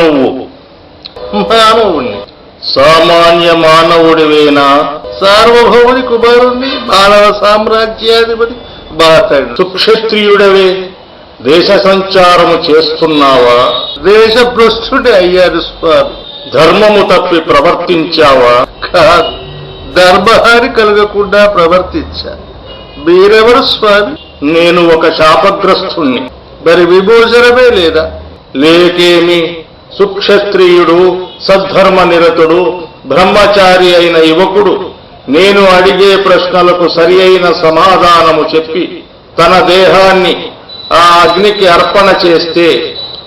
నువ్వు? మానవుణ్ణి. సామాన్య మానవుడివేనా? సార్వభౌముని కుమారుణ్ణి, మానవ సామ్రాజ్యాధిపతి బాతడు. సుక్షత్రియుడవే, దేశ సంచారము చేస్తున్నావా? దేశభ్రష్టుడి అయ్యారు స్వామి. ధర్మము తప్పి ప్రవర్తించావా? కాదు, ధర్మహాని కలగకుండా ప్రవర్తించా. మీరెవరు స్వామి? నేను ఒక శాపగ్రస్తుణ్ణి. మరి విమోచనమే లేదా? లేకేమి, సుక్షత్రియుడు, సద్ధర్మ నిరతుడు, బ్రహ్మచారి అయిన యువకుడు నేను అడిగే ప్రశ్నలకు సరి అయిన సమాధానము చెప్పి తన దేహాన్ని ఆ అగ్నికి అర్పణ చేస్తే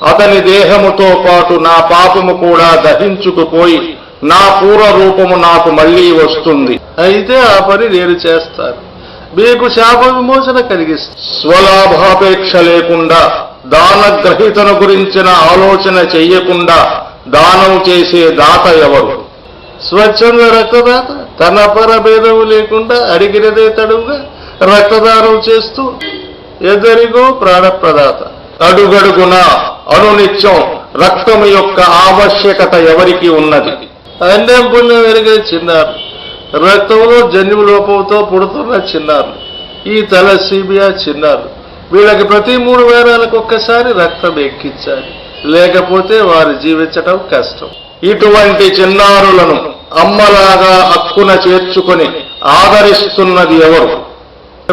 అతని దేహముతో పాటు నా పాపము కూడా దహించుకుపోయి నా పూర్వ రూపము నాకు మళ్లీ వస్తుంది. అయితే ఆ పని నేను చేస్తాను. మీకు శాప విమోచన కలిగిస్తాను. స్వలాభాపేక్ష లేకుండా, దానగ్రహీతను గురించిన ఆలోచన చెయ్యకుండా దానం చేసే దాత ఎవరు? స్వచ్ఛంద రక్తదాత. తన పరభేదము లేకుండా అడిగినదే తడువుగా రక్తదానం చేస్తూ ఎదరిగో ప్రాణప్రదాత. అడుగడుగున అనునిత్యం రక్తము యొక్క ఆవశ్యకత ఎవరికి ఉన్నది? అన్నం పుణ్యం ఎరిగే చిన్నారు, రక్తంలో జన్యు లోపంతో పుడుతున్న చిన్నారు, ఈ తలసీమియా చిన్నారు. వీళ్ళకి ప్రతి 3 వారాలకు ఒక్కసారి రక్తం ఎక్కించాలి, లేకపోతే వారు జీవించటం కష్టం. ఇటువంటి చిన్నారులను అమ్మలాగా అక్కున చేర్చుకొని ఆదరిస్తున్నది ఎవరు?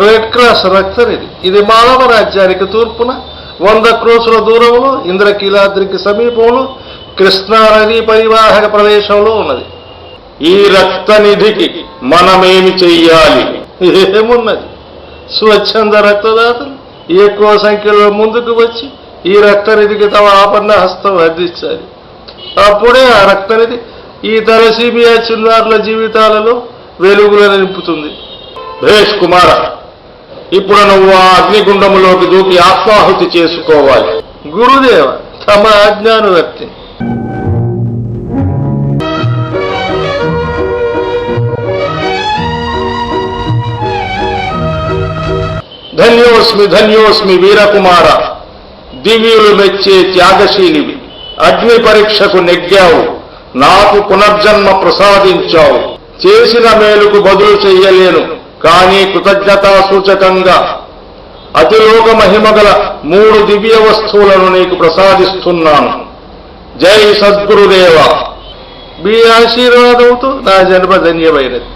రెడ్ క్రాస్ రక్తనిధి. ఇది మానవ రాజ్యానికి తూర్పున 100 క్రోసుల దూరంలో ఇంద్రకీలాద్రికి సమీపంలో కృష్ణానది పరివాహక ప్రదేశంలో ఉన్నది. ఈ రక్తనిధికి మనమేమి చెయ్యాలి? ఏమున్నది, స్వచ్ఛంద రక్తదాతలు ఎక్కువ సంఖ్యలో ముందుకు వచ్చి ఈ రక్తనిధికి తమ ఆపన్న హస్తం అందించాలి. అప్పుడే ఆ రక్తనిధి ఈ తలసీమియా చిన్నారుల జీవితాలలో వెలుగులను నింపుతుంది. భేష్ కుమార, ఇప్పుడు నువ్వు ఆ అగ్నిగుండములోకి దూకి ఆత్మాహుతి చేసుకోవాలి. గురుదేవ, తమ ఆజ్ఞానువర్తి. ధన్యోస్మి ధన్యోస్మి వీరకుమార, దివ్యులు మెచ్చే త్యాగశీలివి. అగ్ని పరీక్షకు నెగ్గావు, నాకు పునర్జన్మ ప్రసాదించావు. చేసిన మేలుకు బదులు చెయ్యలేను, కానీ కృతజ్ఞతా సూచకంగా అతిలోక మహిమగల 3 దివ్య వస్తువులను నీకు ప్రసాదిస్తున్నాను. జై సద్గురుదేవ. మీ ఆశీర్వాదంతో నా జన్మ ధన్యమైనది.